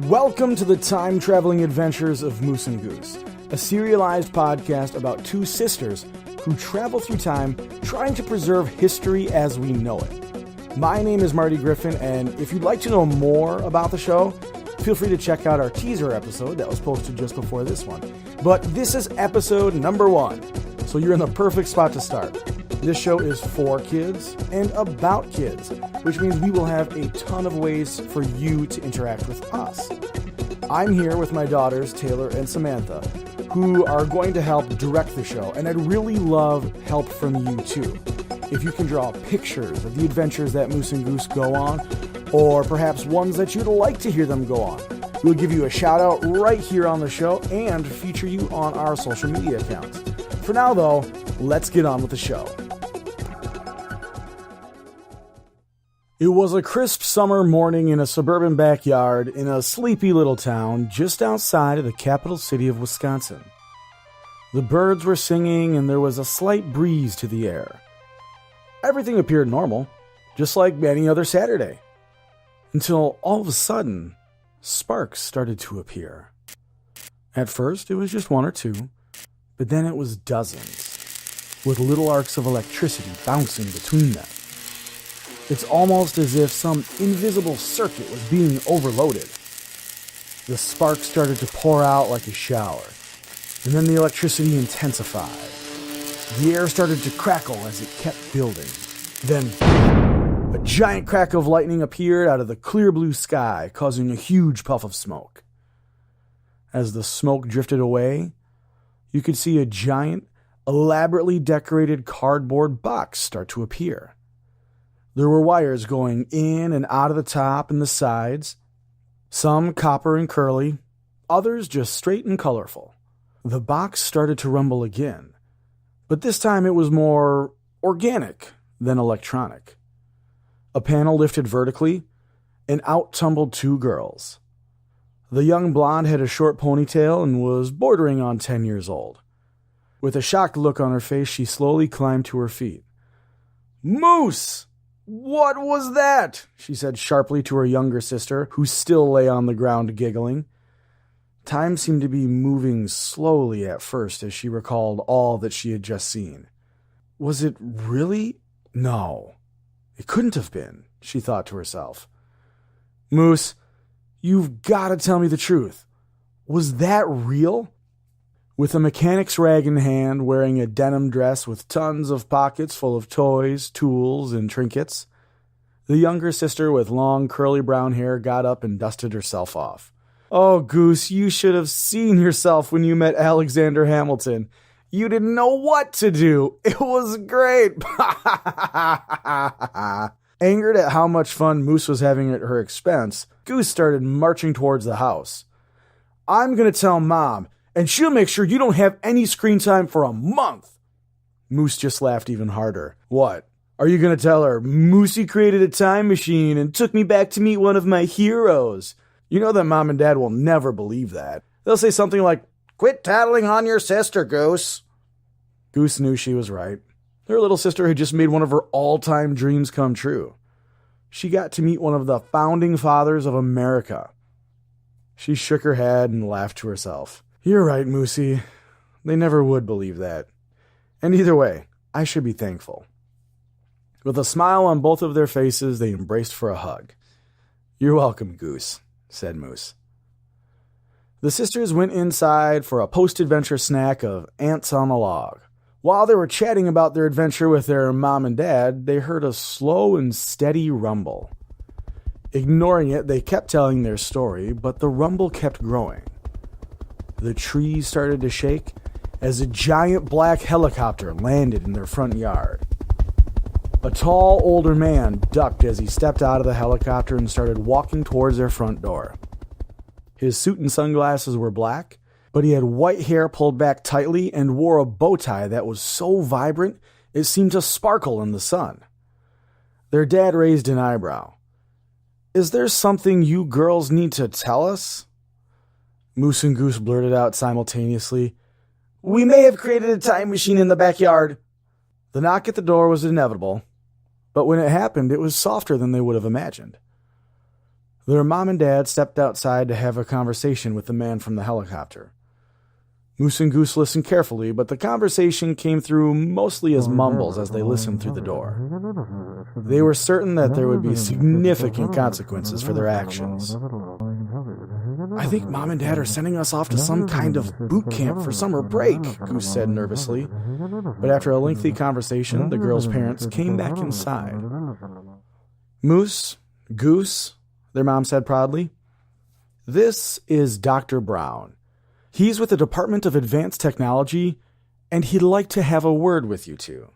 Welcome to the time-traveling adventures of Moose and Goose, a serialized podcast about two sisters who travel through time trying to preserve history as we know it. My name is Marty Griffin, and if you'd like to know more about the show, feel free to check out our teaser episode that was posted just before this one. But this is episode number 1, so you're in the perfect spot to start. This show is for kids and about kids, which means we will have a ton of ways for you to interact with us. I'm here with my daughters, Taylor and Samantha, who are going to help direct the show, and I'd really love help from you too. If you can draw pictures of the adventures that Moose and Goose go on, or perhaps ones that you'd like to hear them go on, we'll give you a shout out right here on the show and feature you on our social media accounts. For now though, let's get on with the show. It was a crisp summer morning in a suburban backyard in a sleepy little town just outside of the capital city of Wisconsin. The birds were singing and there was a slight breeze to the air. Everything appeared normal, just like any other Saturday. Until all of a sudden, sparks started to appear. At first, it was just one or two, but then it was dozens, with little arcs of electricity bouncing between them. It's almost as if some invisible circuit was being overloaded. The sparks started to pour out like a shower, and then the electricity intensified. The air started to crackle as it kept building. Then, a giant crack of lightning appeared out of the clear blue sky, causing a huge puff of smoke. As the smoke drifted away, you could see a giant, elaborately decorated cardboard box start to appear. There were wires going in and out of the top and the sides, some copper and curly, others just straight and colorful. The box started to rumble again, but this time it was more organic than electronic. A panel lifted vertically, and out tumbled two girls. The young blonde had a short ponytail and was bordering on 10 years old. With a shocked look on her face, she slowly climbed to her feet. "Moose! What was that?" she said sharply to her younger sister, who still lay on the ground giggling. Time seemed to be moving slowly at first as she recalled all that she had just seen. Was it really? No. It couldn't have been, she thought to herself. "Moose, you've got to tell me the truth. Was that real?" With a mechanic's rag in hand, wearing a denim dress with tons of pockets full of toys, tools, and trinkets, the younger sister with long curly brown hair got up and dusted herself off. "Oh, Goose, you should have seen yourself when you met Alexander Hamilton. You didn't know what to do. It was great." Angered at how much fun Moose was having at her expense, Goose started marching towards the house. "I'm going to tell Mom, and she'll make sure you don't have any screen time for a month." Moose just laughed even harder. "What? Are you going to tell her Moosey created a time machine and took me back to meet one of my heroes? You know that Mom and Dad will never believe that. They'll say something like, 'Quit tattling on your sister, Goose.'" Goose knew she was right. Her little sister had just made one of her all-time dreams come true. She got to meet one of the founding fathers of America. She shook her head and laughed to herself. "You're right, Moosey. They never would believe that. And either way, I should be thankful." With a smile on both of their faces, they embraced for a hug. "You're welcome, Goose," said Moose. The sisters went inside for a post-adventure snack of ants on a log. While they were chatting about their adventure with their mom and dad, they heard a slow and steady rumble. Ignoring it, they kept telling their story, but the rumble kept growing. The trees started to shake as a giant black helicopter landed in their front yard. A tall, older man ducked as he stepped out of the helicopter and started walking towards their front door. His suit and sunglasses were black, but he had white hair pulled back tightly and wore a bow tie that was so vibrant it seemed to sparkle in the sun. Their dad raised an eyebrow. "Is there something you girls need to tell us?" Moose and Goose blurted out simultaneously, "We may have created a time machine in the backyard." The knock at the door was inevitable, but when it happened, it was softer than they would have imagined. Their mom and dad stepped outside to have a conversation with the man from the helicopter. Moose and Goose listened carefully, but the conversation came through mostly as mumbles as they listened through the door. They were certain that there would be significant consequences for their actions. "I think Mom and Dad are sending us off to some kind of boot camp for summer break," Goose said nervously. But after a lengthy conversation, the girls' parents came back inside. "Moose, Goose," their mom said proudly, "this is Dr. Brown. He's with the Department of Advanced Technology, and he'd like to have a word with you two."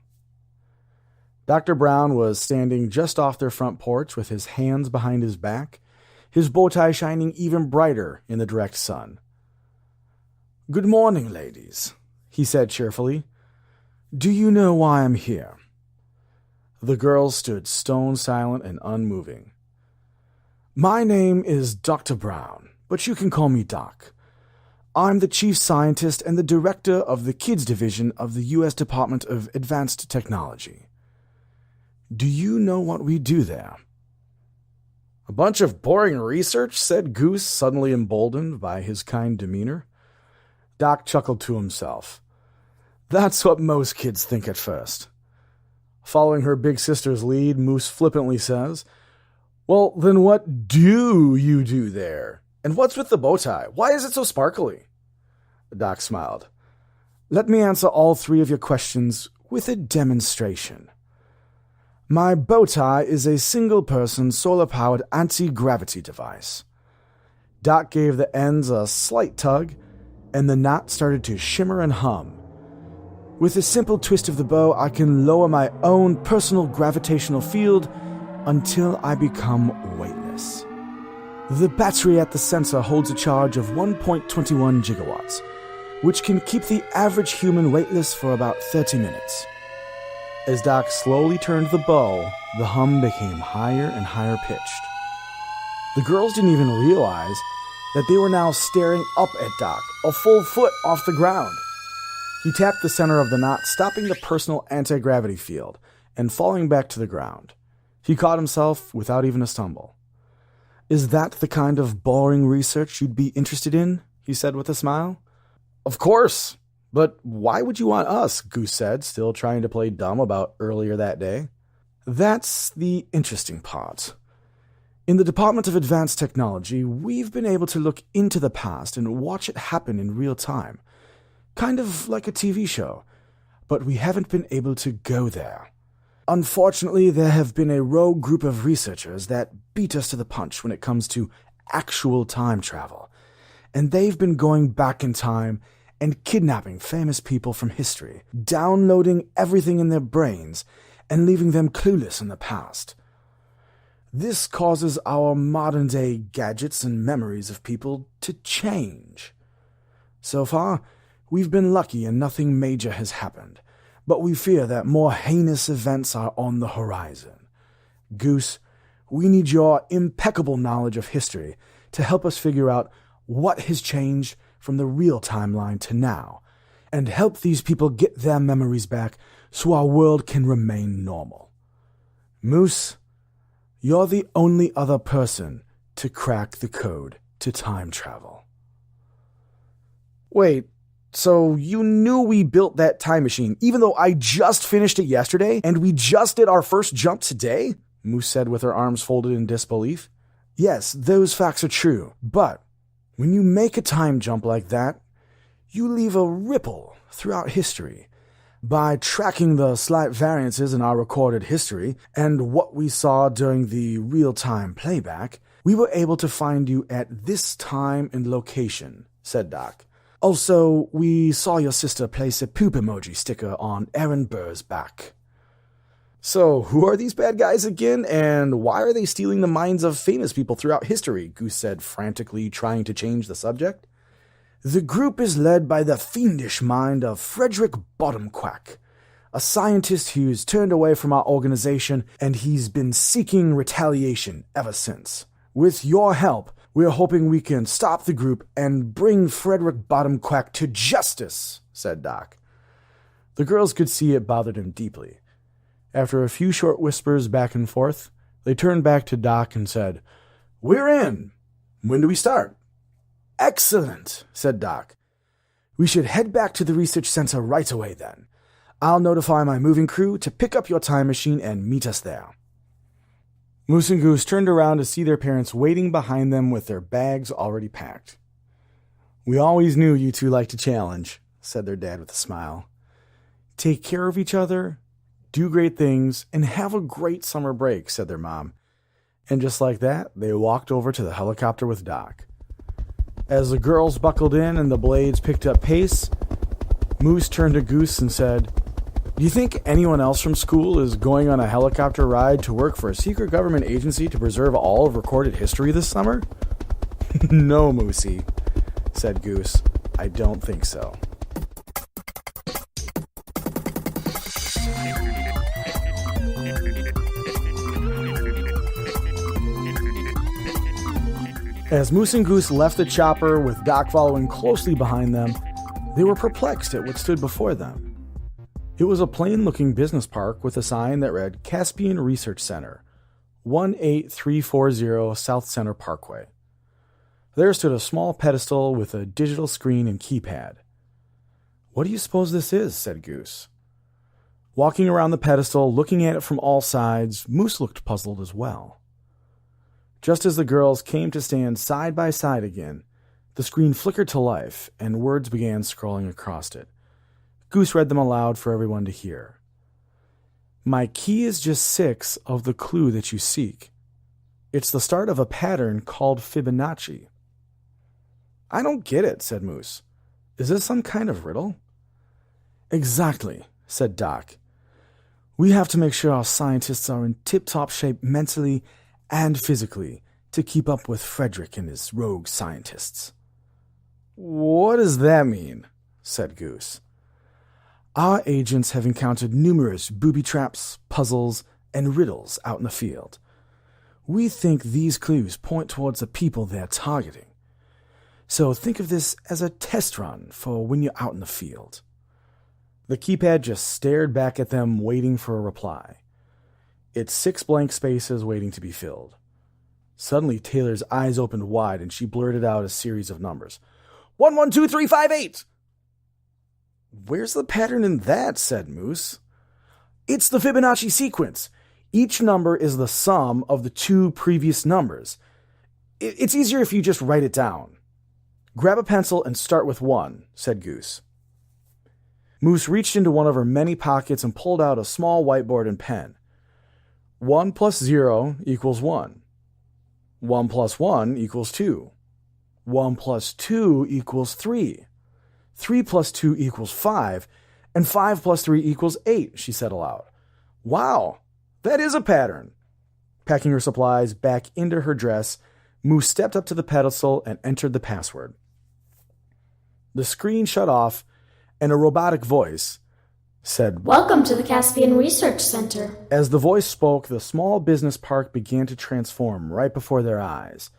Dr. Brown was standing just off their front porch with his hands behind his back, his bow tie shining even brighter in the direct sun. "Good morning, ladies," he said cheerfully. "Do you know why I'm here?" The girls stood stone silent and unmoving. "My name is Dr. Brown, but you can call me Doc. I'm the chief scientist and the director of the Kids Division of the U.S. Department of Advanced Technology. Do you know what we do there?" "A bunch of boring research," said Goose, suddenly emboldened by his kind demeanor. Doc chuckled to himself. "That's what most kids think at first." Following her big sister's lead, Moose flippantly says, "Well, then what do you do there? And what's with the bow tie? Why is it so sparkly?" Doc smiled. "Let me answer all three of your questions with a demonstration. My bow tie is a single-person, solar-powered anti-gravity device." Doc gave the ends a slight tug, and the knot started to shimmer and hum. "With a simple twist of the bow, I can lower my own personal gravitational field until I become weightless. The battery at the sensor holds a charge of 1.21 gigawatts, which can keep the average human weightless for about 30 minutes. As Doc slowly turned the bow, the hum became higher and higher pitched. The girls didn't even realize that they were now staring up at Doc, a full foot off the ground. He tapped the center of the knot, stopping the personal anti-gravity field, and falling back to the ground. He caught himself without even a stumble. "Is that the kind of boring research you'd be interested in?" he said with a smile. "Of course. But why would you want us?" Goose said, still trying to play dumb about earlier that day. "That's the interesting part. In the Department of Advanced Technology, we've been able to look into the past and watch it happen in real time. Kind of like a TV show. But we haven't been able to go there. Unfortunately, there have been a rogue group of researchers that beat us to the punch when it comes to actual time travel. And they've been going back in time and kidnapping famous people from history, downloading everything in their brains, and leaving them clueless in the past. This causes our modern-day gadgets and memories of people to change. So far, we've been lucky and nothing major has happened, but we fear that more heinous events are on the horizon. Goose, we need your impeccable knowledge of history to help us figure out what has changed from the real timeline to now, and help these people get their memories back so our world can remain normal. Moose, you're the only other person to crack the code to time travel." "Wait, so you knew we built that time machine, even though I just finished it yesterday, and we just did our first jump today?" Moose said with her arms folded in disbelief. "Yes, those facts are true, but when you make a time jump like that, you leave a ripple throughout history. By tracking the slight variances in our recorded history and what we saw during the real-time playback, we were able to find you at this time and location," said Doc. "Also, we saw your sister place a poop emoji sticker on Aaron Burr's back." "So, who are these bad guys again, and why are they stealing the minds of famous people throughout history?" Goose said, frantically trying to change the subject. "The group is led by the fiendish mind of Frederick Bottomquack, a scientist who's turned away from our organization, and he's been seeking retaliation ever since. With your help, we're hoping we can stop the group and bring Frederick Bottomquack to justice," said Doc. The girls could see it bothered him deeply. After a few short whispers back and forth, they turned back to Doc and said, We're in. When do we start? Excellent, said Doc. We should head back to the research center right away then. I'll notify my moving crew to pick up your time machine and meet us there. Moose and Goose turned around to see their parents waiting behind them with their bags already packed. We always knew you two liked to challenge, said their dad with a smile. Take care of each other, do great things, and have a great summer break, said their mom. And just like that, they walked over to the helicopter with Doc. As the girls buckled in and the blades picked up pace, Moose turned to Goose and said, Do you think anyone else from school is going on a helicopter ride to work for a secret government agency to preserve all of recorded history this summer? No, Moosey, said Goose. I don't think so. As Moose and Goose left the chopper with Doc following closely behind them, they were perplexed at what stood before them. It was a plain-looking business park with a sign that read Caspian Research Center, 18340 South Center Parkway. There stood a small pedestal with a digital screen and keypad. What do you suppose this is? Said Goose. Walking around the pedestal, looking at it from all sides, Moose looked puzzled as well. Just as the girls came to stand side by side again, the screen flickered to life and words began scrolling across it. Goose read them aloud for everyone to hear. My key is just 6 of the clue that you seek. It's the start of a pattern called Fibonacci. I don't get it, said Moose. Is this some kind of riddle? Exactly, said Doc. We have to make sure our scientists are in tip-top shape mentally and physically to keep up with Frederick and his rogue scientists. What does that mean? Said Goose. Our agents have encountered numerous booby traps, puzzles, and riddles out in the field. We think these clues point towards the people they're targeting. So think of this as a test run for when you're out in the field. The keypad just stared back at them, waiting for a reply. It's 6 blank spaces waiting to be filled. Suddenly, Taylor's eyes opened wide and she blurted out a series of numbers. 112358! Where's the pattern in that? Said Moose. It's the Fibonacci sequence. Each number is the sum of the 2 previous numbers. It's easier if you just write it down. Grab a pencil and start with 1, said Goose. Moose reached into one of her many pockets and pulled out a small whiteboard and pen. 1 plus 0 equals 1. 1 plus 1 equals 2. 1 plus 2 equals 3. 3 plus 2 equals 5. And 5 plus 3 equals 8, she said aloud. Wow, that is a pattern. Packing her supplies back into her dress, Moose stepped up to the pedestal and entered the password. The screen shut off, and a robotic voice said, Welcome to the Caspian Research Center. As the voice spoke, the small business park began to transform right before their eyes.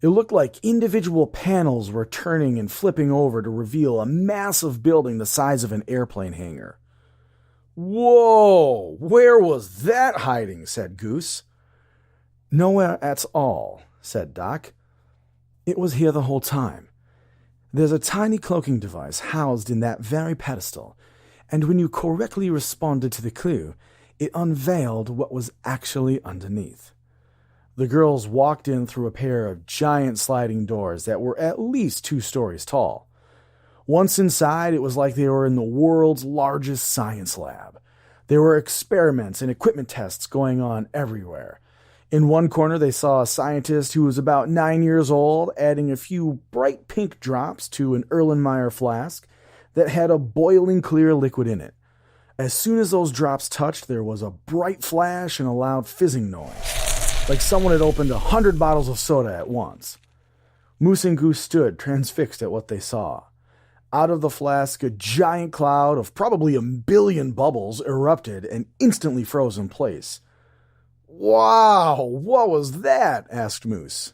It looked like individual panels were turning and flipping over to reveal a massive building the size of an airplane hangar. Whoa, where was that hiding? Said Goose. Nowhere at all, said Doc. It was here the whole time. There's a tiny cloaking device housed in that very pedestal, and when you correctly responded to the clue, it unveiled what was actually underneath. The girls walked in through a pair of giant sliding doors that were at least 2 stories tall. Once inside, it was like they were in the world's largest science lab. There were experiments and equipment tests going on everywhere. In one corner, they saw a scientist who was about 9 years old adding a few bright pink drops to an Erlenmeyer flask that had a boiling clear liquid in it. As soon as those drops touched, there was a bright flash and a loud fizzing noise, like someone had opened 100 bottles of soda at once. Moose and Goose stood transfixed at what they saw. Out of the flask, a giant cloud of probably 1 billion bubbles erupted and instantly froze in place. Wow, what was that? Asked Moose.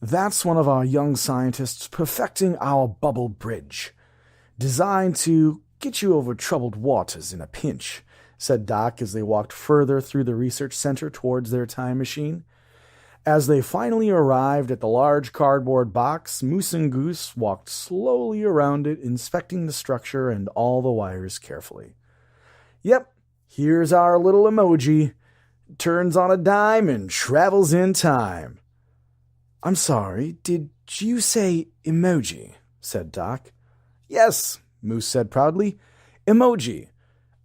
That's one of our young scientists perfecting our bubble bridge, designed to get you over troubled waters in a pinch, said Doc as they walked further through the research center towards their time machine. As they finally arrived at the large cardboard box, Moose and Goose walked slowly around it, inspecting the structure and all the wires carefully. Yep, here's our little emoji. Turns on a dime and travels in time. I'm sorry, did you say emoji? Said Doc. Yes, Moose said proudly. EMOJI,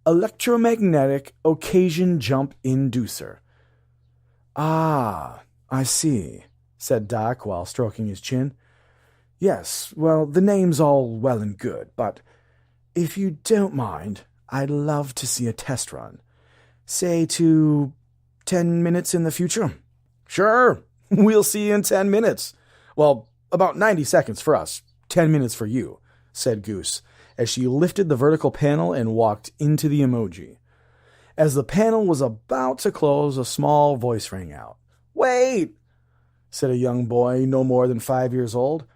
electromagnetic occasion jump inducer. Ah, I see, said Doc while stroking his chin. Yes, well, the name's all well and good, but if you don't mind, I'd love to see a test run. Say to 10 minutes in the future. Sure, we'll see you in 10 minutes. Well, about 90 seconds for us, 10 minutes for you, said Goose, as she lifted the vertical panel and walked into the emoji. As the panel was about to close, a small voice rang out. Wait, said a young boy no more than 5 years old.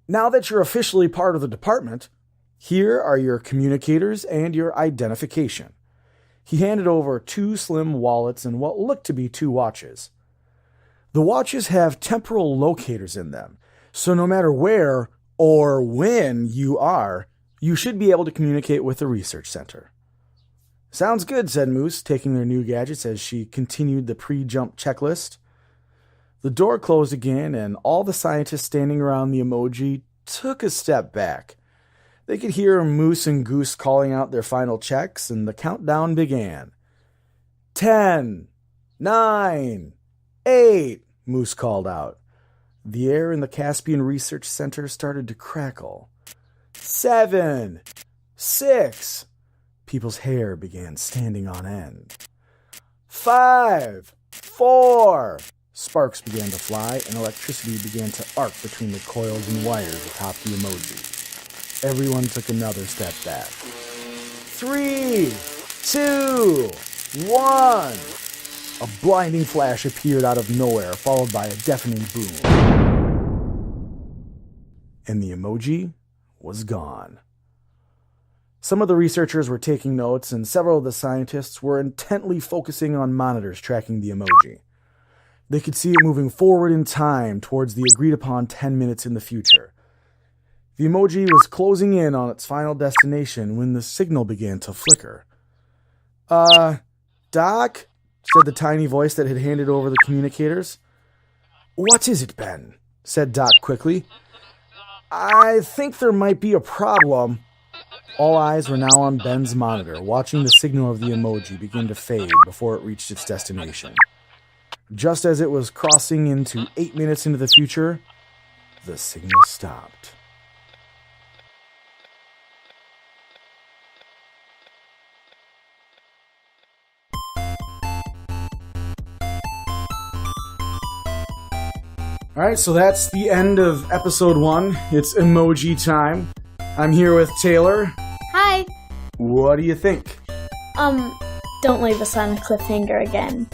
Now that you're officially part of the department, here are your communicators and your identification. He handed over 2 slim wallets and what looked to be 2 watches. The watches have temporal locators in them, so no matter where or when you are, you should be able to communicate with the research center. Sounds good, said Moose, taking their new gadgets as she continued the pre-jump checklist. The door closed again, and all the scientists standing around the emoji took a step back. They could hear Moose and Goose calling out their final checks, and the countdown began. 10, 9, 8, Moose called out. The air in the Caspian Research Center started to crackle. 7, 6, people's hair began standing on end. 5, 4, sparks began to fly, and electricity began to arc between the coils and wires atop the emoji. Everyone took another step back. 3, 2, 1. A blinding flash appeared out of nowhere, followed by a deafening boom. And the emoji was gone. Some of the researchers were taking notes, and several of the scientists were intently focusing on monitors tracking the emoji. They could see it moving forward in time towards the agreed-upon 10 minutes in the future. The emoji was closing in on its final destination when the signal began to flicker. Doc? Said the tiny voice that had handed over the communicators. What is it, Ben? Said Doc quickly. I think there might be a problem. All eyes were now on Ben's monitor, watching the signal of the emoji begin to fade before it reached its destination. Just as it was crossing into 8 minutes into the future, the signal stopped. Alright, so that's the end of episode 1. It's emoji time. I'm here with Taylor. Hi. What do you think? Don't leave us on a cliffhanger again.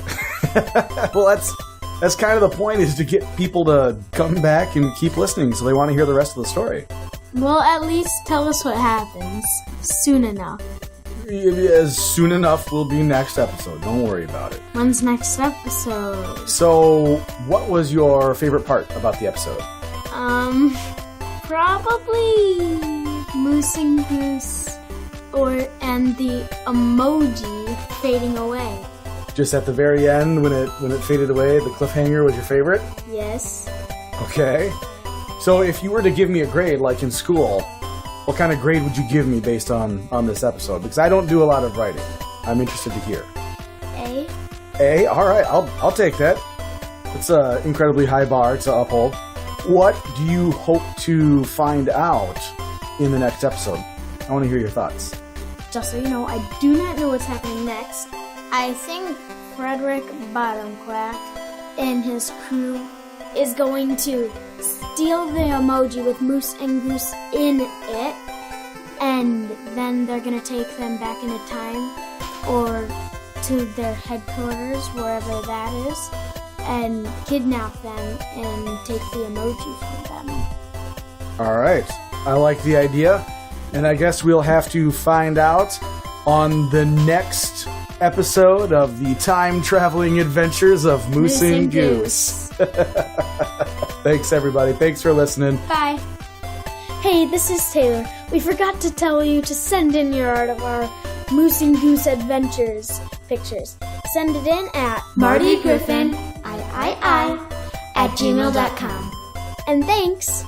Well, that's kind of the point, is to get people to come back and keep listening so they want to hear the rest of the story. Well, at least tell us what happens soon enough. As soon enough will be next episode. Don't worry about it. When's next episode? So, what was your favorite part about the episode? Probably Moose and Goose and the emoji fading away. Just at the very end, when it faded away, the cliffhanger was your favorite? Yes. Okay. So if you were to give me a grade, like in school, what kind of grade would you give me based on this episode? Because I don't do a lot of writing. I'm interested to hear. A. A? All right, I'll take that. It's an incredibly high bar to uphold. What do you hope to find out in the next episode? I want to hear your thoughts. Just so you know, I do not know what's happening next. I think Frederick Bottomquack and his crew is going to steal the emoji with Moose and Goose in it, and then they're going to take them back into time or to their headquarters, wherever that is, and kidnap them and take the emoji from them. All right. I like the idea, and I guess we'll have to find out on the next episode of the time-traveling adventures of Moose and Goose. Thanks, everybody. Thanks for listening. Bye. Hey, this is Taylor. We forgot to tell you to send in your art of our Moose and Goose adventures pictures. Send it in at MartyGriffin, @gmail.com. And thanks.